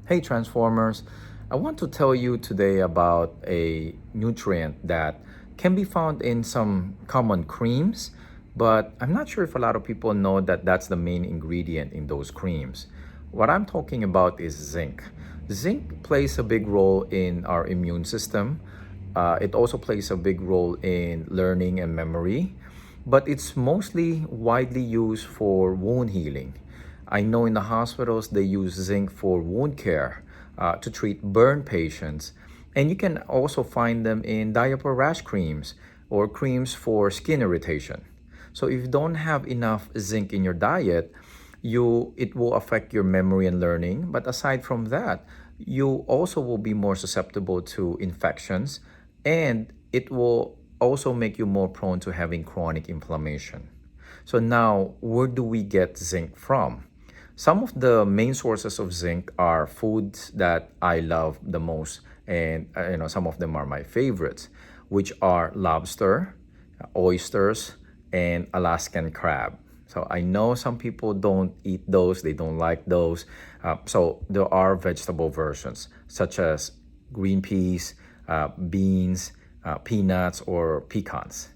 Hey Transformers, I want to tell you today about a nutrient that can be found in some common creams, but I'm not sure if a lot of people know that that's the main ingredient in those creams. What I'm talking about is zinc. Zinc plays a big role in our immune system. It also plays a big role in learning and memory, but it's mostly widely used for wound healing. I know in the hospitals they use zinc for wound care to treat burn patients. And you can also find them in diaper rash creams or creams for skin irritation. So if you don't have enough zinc in your diet, it will affect your memory and learning. But aside from that, you also will be more susceptible to infections, and it will also make you more prone to having chronic inflammation. So now, where do we get zinc from? Some of the main sources of zinc are foods that I love the most, and some of them are my favorites, which are lobster, oysters, and Alaskan crab. So I know some people don't eat those, they don't like those. So there are vegetable versions such as green peas, beans, peanuts, or pecans.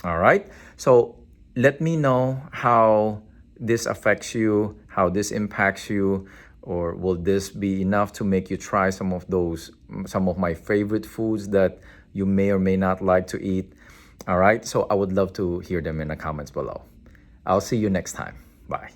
All right. So let me know how this affects you, how this impacts you, or will this be enough to make you try some of my favorite foods that you may or may not like to eat. All right. So I would love to hear them in the comments below. I'll see you next time. Bye.